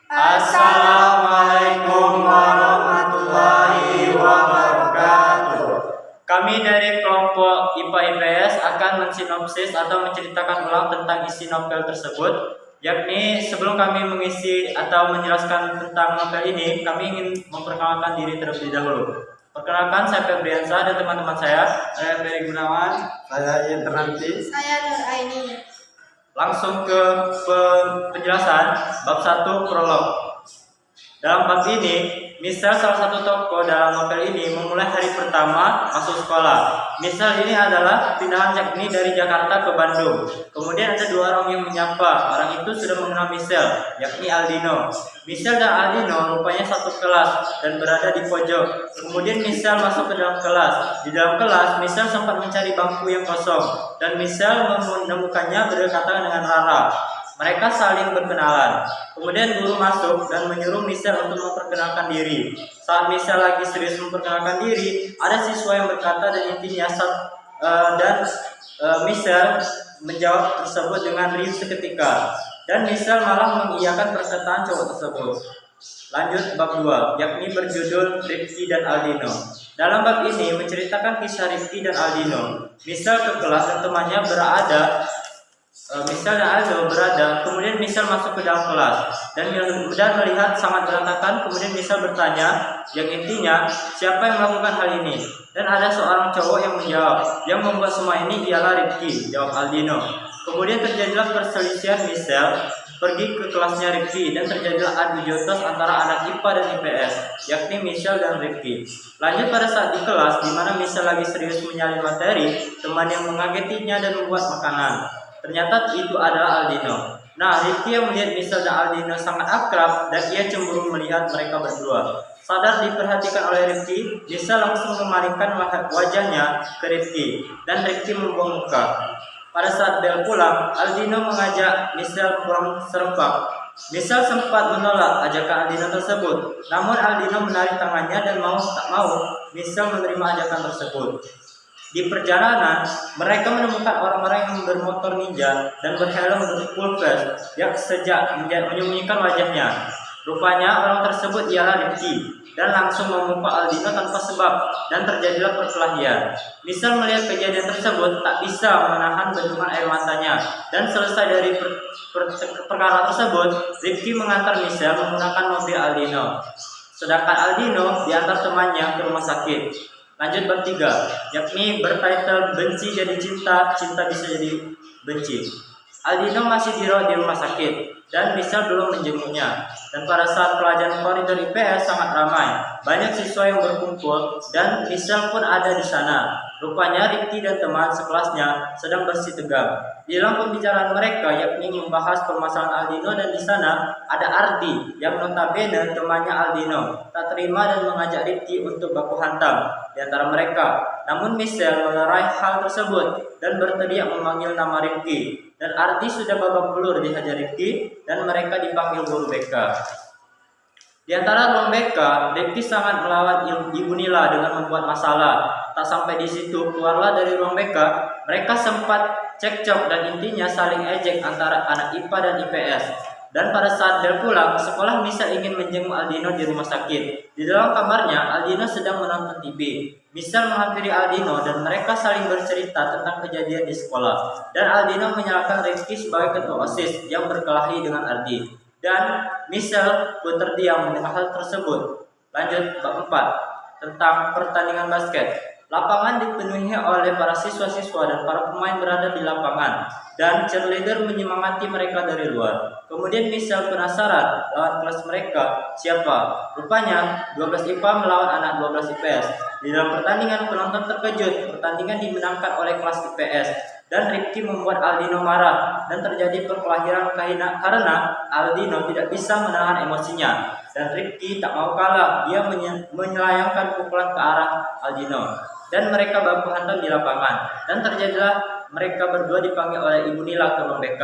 Assalamualaikum warahmatullahi wabarakatuh. Kami dari kelompok IPA IPS akan mensinopsis atau menceritakan ulang tentang isi novel tersebut. Yakni sebelum kami mengisi atau menjelaskan tentang novel ini, kami ingin memperkenalkan diri terlebih dahulu. Perkenalkan, saya Febriansa dan teman-teman saya Ferry Gunawan, saya Yenternanti, saya Nur Aini. Langsung ke penjelasan bab 1 prolog. Dalam bab ini, Misal salah satu tokoh dalam novel ini memulai hari pertama masuk sekolah. Misal ini adalah pindahan yakni dari Jakarta ke Bandung. Kemudian ada dua orang yang menyapa. Orang itu sudah mengenal Misal, yakni Aldino. Misal dan Aldino rupanya satu kelas dan berada di pojok. Kemudian Misal masuk ke dalam kelas. Di dalam kelas, Misal sempat mencari bangku yang kosong dan Misal menemukannya berdekatan dengan Rara. Mereka saling berkenalan. Kemudian guru masuk dan menyuruh Misal untuk memperkenalkan diri. Saat Misal lagi serius memperkenalkan diri, ada siswa yang berkata dan intinya Misal menjawab tersebut dengan riuh seketika. Dan Misal malah mengiyakan perkataan cowok tersebut. Lanjut bab 2, yakni berjudul Rifki dan Aldino. Dalam bab ini menceritakan kisah Rifki dan Aldino. Misal ke kelas dan temannya Misal dan Aldo berada, kemudian Misal masuk ke dalam kelas dan melihat sangat berantakan. Kemudian Misal bertanya, yang intinya siapa yang melakukan hal ini? Dan ada seorang cowok yang menjawab, yang membuat semua ini ialah Rifki, jawab Aldino. Kemudian terjadilah perselisihan. Misal pergi ke kelasnya Rifki dan terjadilah adu jotos antara anak IPA dan IPS, yakni Misal dan Rifki. Lanjut pada saat di kelas, di mana Misal lagi serius menyalin materi, teman yang mengagetinya dan membuat makanan. Ternyata itu adalah Aldino. Nah, Rifki yang melihat Misal dan Aldino sangat akrab dan ia cemburu melihat mereka berdua. Sadar diperhatikan oleh Rifki, Misal langsung memalingkan wajahnya ke Rifki dan Rifki membuang muka. Pada saat bel pulang, Aldino mengajak Misal pulang serempak. Misal sempat menolak ajakan Aldino tersebut, namun Aldino menarik tangannya dan mau tak mau Misal menerima ajakan tersebut. Di perjalanan, mereka menemukan orang-orang yang bermotor ninja dan berhelm full face yang sejak menyembunyikan wajahnya. Rupanya orang tersebut ialah Rifki dan langsung memukul Aldino tanpa sebab dan terjadilah perkelahian. Misal melihat kejadian tersebut tak bisa menahan benturan air matanya dan selesai dari perkara tersebut, Rifki mengantar Misal menggunakan mobil Aldino. Sedangkan Aldino diantar temannya ke rumah sakit. Lanjut bab 3, yakni bertitle Benci Jadi Cinta, Cinta Bisa Jadi Benci. Aldino masih dirawat di rumah sakit dan Misal belum menjenguknya. Dan pada saat pelajaran koridor IPS sangat ramai, banyak siswa yang berkumpul dan Misal pun ada di sana. Rupanya Rifki dan teman sekelasnya sedang bersih tegang. Di dalam pembicaraan mereka yakni membahas permasalahan Aldino dan di sana ada Ardi yang notabene temannya Aldino tak terima dan mengajak Rifki untuk baku hantam di antara mereka. Namun Misal melerai hal tersebut dan berteriak memanggil nama Rifki. Dan Ardi sudah babak belur dihajar Rifki dan mereka dipanggil guru BK. Di antara ruang BK, Rifki sangat melawan Ibu Nila dengan membuat masalah. Tak sampai di situ, keluarlah dari ruang BK, mereka sempat cekcok dan intinya saling ejek antara anak IPA dan IPS. Dan pada saat bel pulang, sekolah Misal ingin menjenguk Aldino di rumah sakit. Di dalam kamarnya, Aldino sedang menonton TV. Misal menghampiri Aldino dan mereka saling bercerita tentang kejadian di sekolah. Dan Aldino menyalahkan Rifki sebagai ketua OSIS yang berkelahi dengan Ardi. Dan Misal pun terdiam mendengar hal tersebut. Lanjut bab 4 tentang pertandingan basket. Lapangan dipenuhi oleh para siswa-siswa dan para pemain berada di lapangan dan cheerleader menyemangati mereka dari luar. Kemudian Misal penasaran lawan kelas mereka siapa. Rupanya 12 IPA melawan anak 12 IPS. Di dalam pertandingan penonton terkejut. Pertandingan dimenangkan oleh kelas IPS. Dan Rifki membuat Aldino marah dan terjadi perkelahian karena Aldino tidak bisa menahan emosinya dan Rifki tak mau kalah. Dia menylayangkan pukulan ke arah Aldino dan mereka baku hantam di lapangan dan terjadilah mereka berdua dipanggil oleh Ibu Nila ke ruang BK.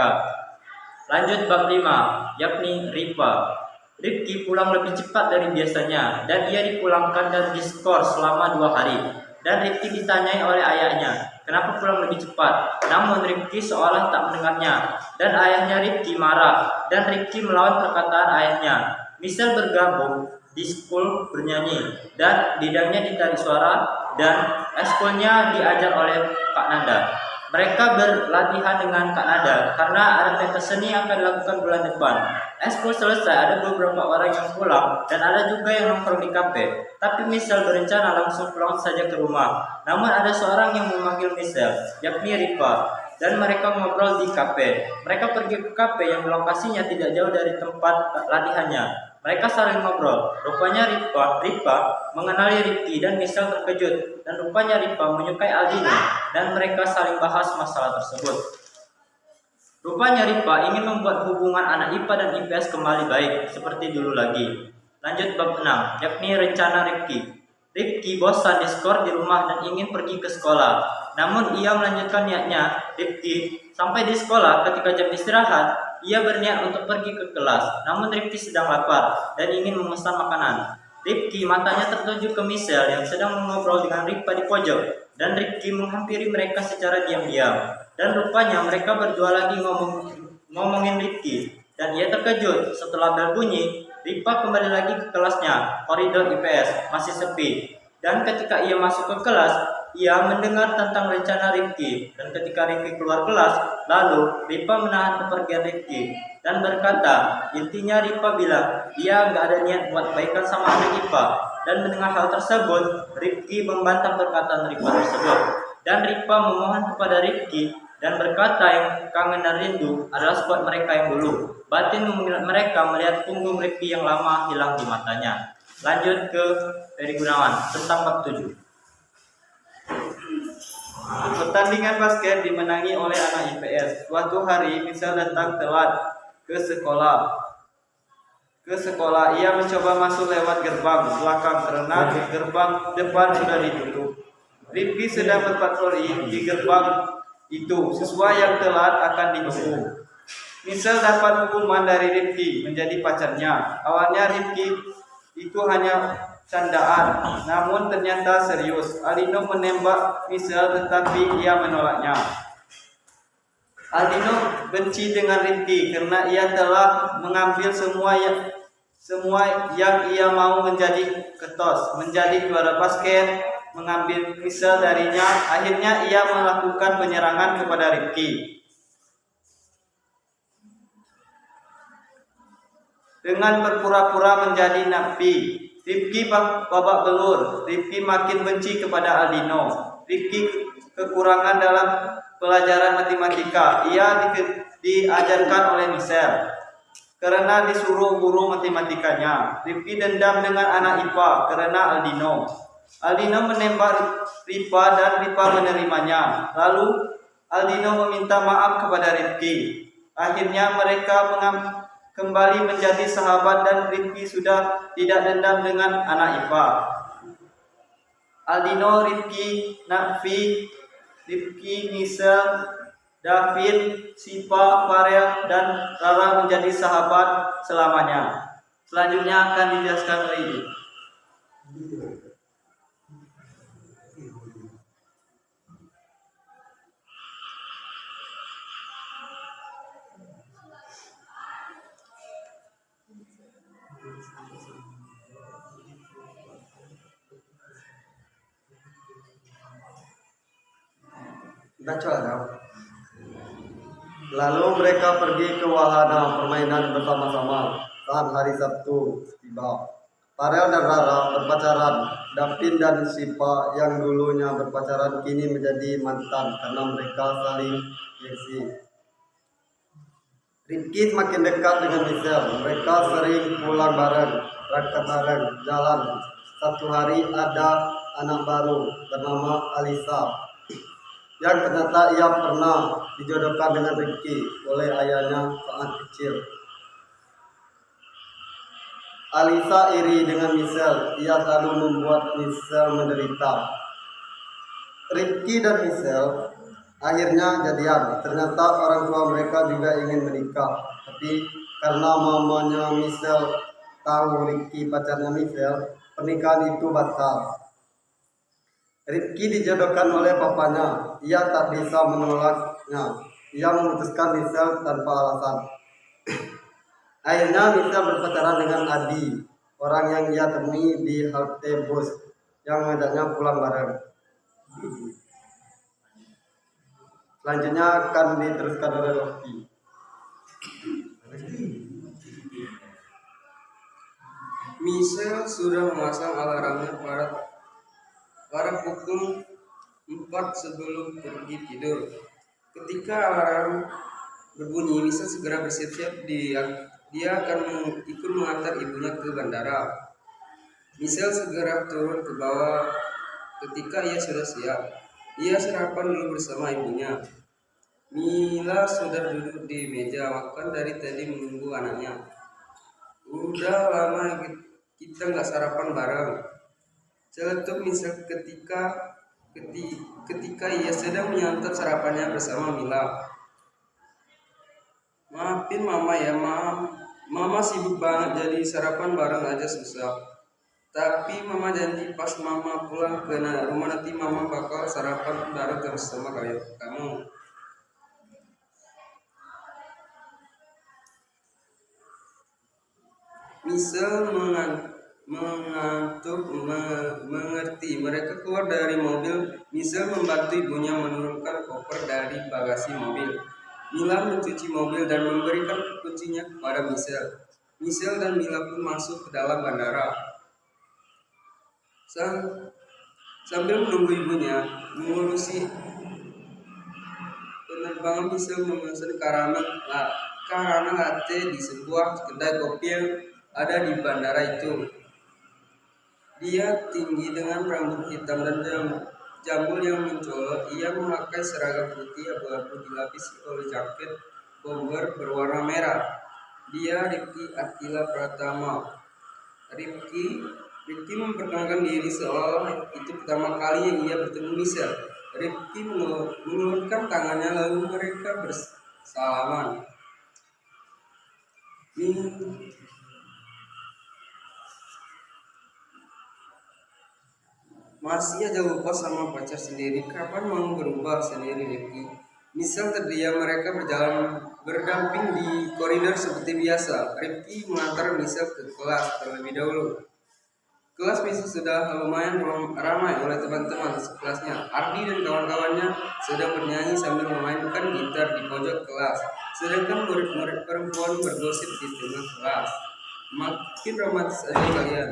Lanjut bab 5, yakni Riva. Rifki pulang lebih cepat dari biasanya dan ia dipulangkan dan diskor selama 2 hari. Dan Rifki ditanyai oleh ayahnya, kenapa pulang lebih cepat? Namun Rifki seolah tak mendengarnya, dan ayahnya Rifki marah, dan Rifki melawan perkataan ayahnya. Michelle bergabung di school bernyanyi, dan bidangnya ditarik suara, dan eskulnya diajar oleh Kak Nanda. Mereka berlatihan dengan Kak Nada karena ada pentas seni yang akan dilakukan bulan depan. Ekskul selesai, ada beberapa orang yang pulang dan ada juga yang nongkrong di kafe. Tapi Michelle berencana langsung pulang saja ke rumah. Namun ada seorang yang memanggil Michelle, yakni Ripa, dan mereka ngobrol di kafe. Mereka pergi ke kafe yang lokasinya tidak jauh dari tempat latihannya. Mereka saling ngobrol. Rupanya Ripa mengenali Rifki dan Michelle terkejut. Dan rupanya Ripa menyukai Aldino dan mereka saling bahas masalah tersebut. Rupanya Ripa ingin membuat hubungan anak IPA dan IPS kembali baik seperti dulu lagi. Lanjut bab 6, yakni rencana Rifki. Rifki bosan diskor di rumah dan ingin pergi ke sekolah. Namun ia melanjutkan niatnya. Rifki sampai di sekolah ketika jam istirahat. Ia berniat untuk pergi ke kelas, namun Rifki sedang lapar dan ingin memesan makanan. Rifki matanya tertuju ke Michelle yang sedang mengobrol dengan Ripa di pojok, dan Rifki menghampiri mereka secara diam-diam. Dan rupanya mereka berdua lagi ngomongin Rifki, dan ia terkejut setelah bel bunyi. Ripa kembali lagi ke kelasnya. Koridor IPS masih sepi, dan ketika ia masuk ke kelas, ia mendengar tentang rencana Rifki, dan ketika Rifki keluar kelas, lalu Ripa menahan kepergian Rifki dan berkata, intinya Ripa bilang dia nggak ada niat buat baikan sama anak IPA. Dan mendengar hal tersebut, Rifki membantah perkataan Ripa tersebut, dan Ripa memohon kepada Rifki dan berkata yang kangen dan rindu adalah squad mereka yang dulu. Batin meminat mereka melihat punggung Rifki yang lama hilang di matanya. Lanjut ke Ferry Gunawan tentang bab 7. Pertandingan basket dimenangi oleh anak IPS. Suatu hari Michelle datang telat ke sekolah. Ia mencoba masuk lewat gerbang belakang karena gerbang depan sudah ditutup. Rifki sedang berpatroli di gerbang itu. Siswa yang telat akan dihukum. Michelle dapat hukuman dari Rifki menjadi pacarnya. Awalnya Rifki itu hanya candaan, namun ternyata serius. Aldino menembak Michelle tetapi ia menolaknya. Aldino benci dengan Rifki karena ia telah mengambil semua yang ia mau menjadi ketos, menjadi juara basket, mengambil Michelle darinya. Akhirnya ia melakukan penyerangan kepada Rifki dengan berpura-pura menjadi napi. Rifki babak belur. Rifki makin benci kepada Aldino. Rifki kekurangan dalam pelajaran matematika. Ia diajarkan oleh Michelle karena disuruh guru matematikanya. Rifki dendam dengan anak IPA karena Aldino. Aldino menembak Ripa dan Ripa menerimanya. Lalu Aldino meminta maaf kepada Rifki. Akhirnya mereka kembali menjadi sahabat dan Rifki sudah tidak dendam dengan anak IPA. Aldino, Rifki, Nafi, Michelle, David, Sipa, Farel, dan Rara menjadi sahabat selamanya. Selanjutnya akan dijelaskan oleh Ibu. Lalu mereka pergi ke wahana permainan bersama-sama. Saat hari Sabtu tiba, Farel dan Rara berpacaran. Davin dan Sipa yang dulunya berpacaran kini menjadi mantan karena mereka saling gengsi. Rifki semakin dekat dengan Michelle. Mereka sering pulang bareng, berangkat bareng, jalan. Satu hari ada anak baru bernama Alisa, yang ternyata ia pernah dijodohkan dengan Rifki oleh ayahnya saat kecil. Alisa iri dengan Michelle. Ia selalu membuat Michelle menderita. Rifki dan Michelle akhirnya jadian. Ternyata orang tua mereka juga ingin menikah, tapi karena mamanya Michelle tahu Rifki pacarnya Michelle, pernikahan itu batal. Rifki dijodohkan oleh papanya. Ia tak bisa menolaknya. Ia memutuskan Michelle tanpa alasan. Akhirnya Michelle berpacaran dengan Adi, orang yang ia temui di halte bus, yang mengajaknya pulang bareng. Selanjutnya akan diteruskan oleh Rocky. Michelle sudah memasang alarmnya pada pukul 4 sebelum pergi tidur. Ketika alarm berbunyi, Michelle segera bersiap-siap. Dia akan ikut mengantar ibunya ke bandara. Michelle segera turun ke bawah. Ketika ia sudah siap, ia sarapan dulu bersama ibunya. Mila sudah duduk di meja makan dari tadi menunggu anaknya. Udah lama kita nggak sarapan bareng, celetuk Michelle ketika ia sedang menyantap sarapannya bersama Mila. Maafin mama ya, mama sibuk banget jadi sarapan bareng aja susah. Tapi mama janji pas mama pulang ke rumah nanti mama bakal sarapan bareng terus sama kamu. Michelle mengantuk mengerti. Mereka keluar dari mobil. Michelle membantu ibunya menurunkan koper dari bagasi mobil. Mila mencuci mobil dan memberikan kuncinya kepada Michelle. Michelle dan Mila pun masuk ke dalam bandara. Sambil menunggu ibunya mengurusi penerbangan, Michelle memesan karamel latte di sebuah kedai kopi yang ada di bandara itu. Dia tinggi dengan rambut hitam dan jambul yang mencolok. Ia memakai seragam putih abu-abu dilapisi oleh jaket bomber berwarna merah. Dia Rifki Attila Pratama. Rifki memperkenalkan diri seolah itu pertama kali yang ia bertemu Michelle. Rifki mengulurkan tangannya lalu mereka bersalaman. Masih aja lupa sama pacar sendiri. Kapan mau berubah sendiri, Rifki? Michelle terdiam. Mereka berjalan berdamping di koridor seperti biasa. Rifki mengantar Michelle ke kelas terlebih dahulu. Kelas Michelle sudah lumayan ramai oleh teman-teman sekelasnya. Ardi dan kawan-kawannya sedang bernyanyi sambil memainkan gitar di pojok kelas. Sedangkan murid-murid perempuan bergosip di tengah kelas. Makin romantis aja kalian.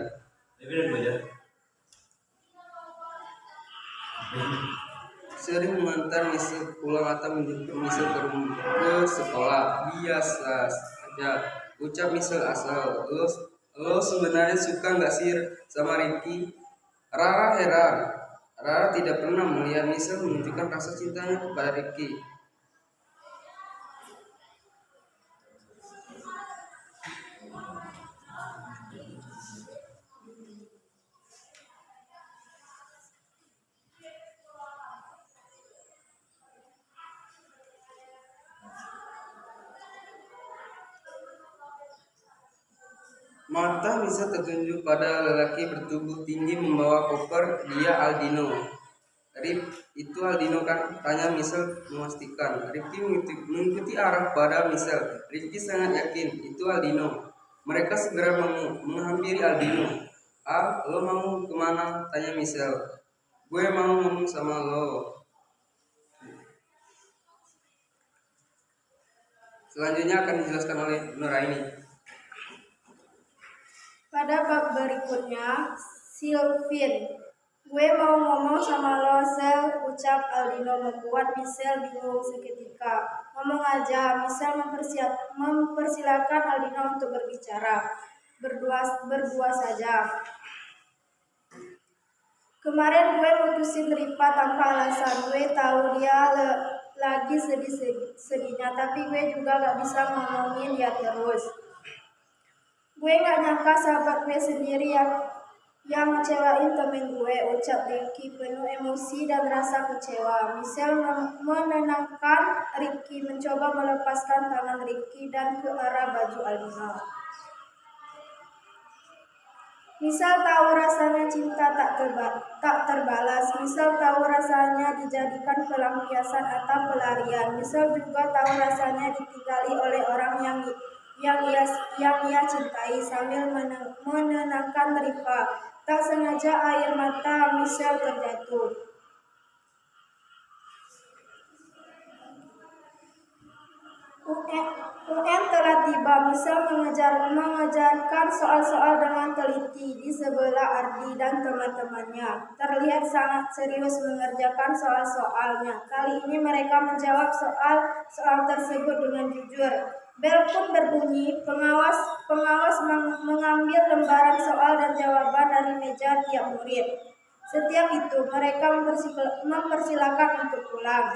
Sering mengantar Michelle pulang atau menjemput Michelle ke sekolah. Biasa saja, ucap Michelle asal. Lo sebenarnya suka nggak sih sama Rifki? Rara heran. Rara tidak pernah melihat Michelle menunjukkan rasa cintanya kepada Rifki. Mata Michelle tertuju pada lelaki bertubuh tinggi membawa koper. Dia Aldino. Itu Aldino kan? Tanya Michelle memastikan. Rifki mengikuti arah pada Michelle. Rifki sangat yakin itu Aldino. Mereka segera menghampiri Aldino. Lo mau kemana? Tanya Michelle. Gue mau ngomong sama lo. Selanjutnya akan dijelaskan oleh Nuraini. Pada bab berikutnya, Sylvie, gue mau ngomong sama lo, Sel, ucap Aldino membuat Michelle bingung seketika. Ngomong aja, Michelle mempersilakan Aldino untuk berbicara. Berdua saja. Kemarin gue mutusin Ripa tanpa alasan. Gue tahu dia lagi sedih-sedihnya, tapi gue juga gak bisa ngomongin dia terus. Gue gak nyangka sahabat gue sendiri yang ngecewain temen gue, ucap Rifki penuh emosi dan rasa kecewa. Michelle menenangkan Rifki, mencoba melepaskan tangan Rifki dan ke arah baju Aldino. Misal tahu rasanya cinta tak terbalas, misal tahu rasanya dijadikan pelampiasan atau pelarian, misal juga tahu rasanya ditinggali oleh orang yang ia cintai sambil menenangkan Riva. Tak sengaja air mata Michelle terjatuh. UN telah tiba. Michelle mengejarkan soal-soal dengan teliti di sebelah Ardi dan teman-temannya. Terlihat sangat serius mengerjakan soal-soalnya. Kali ini mereka menjawab soal tersebut dengan jujur. Bel pun berbunyi. Pengawas mengambil lembaran soal dan jawaban dari meja tiap murid. Setiap itu mereka mempersilakan untuk pulang.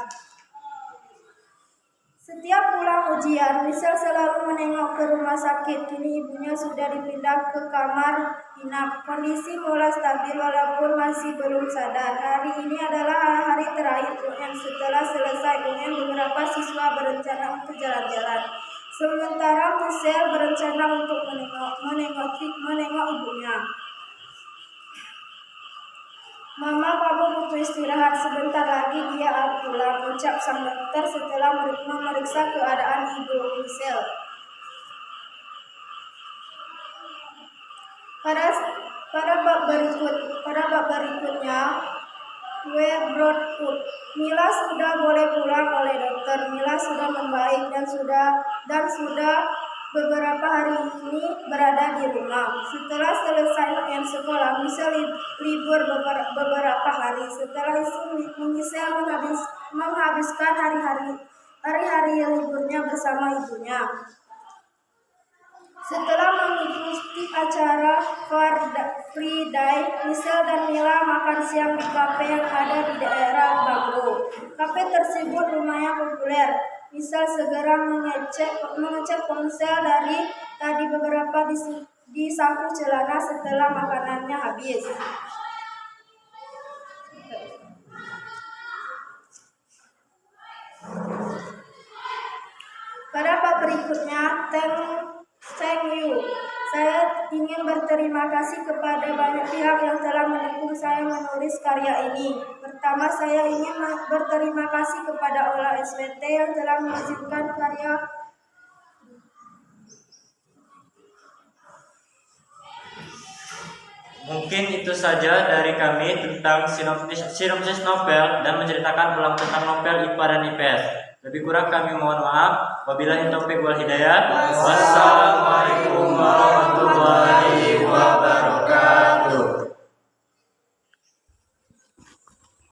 Setiap pulang ujian, Michelle selalu menengok ke rumah sakit. Kini ibunya sudah dipindah ke kamar inap. Kondisi mulai stabil walaupun masih belum sadar. Hari ini adalah hari terakhir UN. Setelah selesai UN, beberapa siswa berencana untuk jalan-jalan. Sementara Michelle berencana untuk menengok ibunya. Mama, kamu butuh istirahat, sebentar lagi dia pulang, ucap sang dokter setelah memeriksa keadaan ibu Michelle. Pada bab berikutnya, Where Broadwood. Mila sudah boleh pulang oleh dokter. Mila sudah membaik dan sudah beberapa hari ini berada di rumah. Setelah selesai UN sekolah, Michelle libur beberapa hari. Setelah itu, Michelle menghabiskan hari-hari liburnya bersama ibunya. Setelah mengikuti acara Free Day, Michelle dan Mila makan siang di kafe yang ada di daerah Baglo. Kafe tersebut lumayan populer. Michelle segera mengecek ponsel dari tadi beberapa di saku celana setelah makanannya habis. Pada bab berikutnya, Thank you. Saya ingin berterima kasih kepada banyak pihak yang telah mendukung saya menulis karya ini. Pertama, saya ingin berterima kasih kepada Ola SWT yang telah mengizinkan karya Mungkin itu saja dari kami tentang sinopsis novel dan menceritakan ulang tentang novel IPA dan IPS. Lebih kurang kami mohon maaf. Wabillahi taufiq wal hidayah. Wassalamualaikum warahmatullahi wabarakatuh.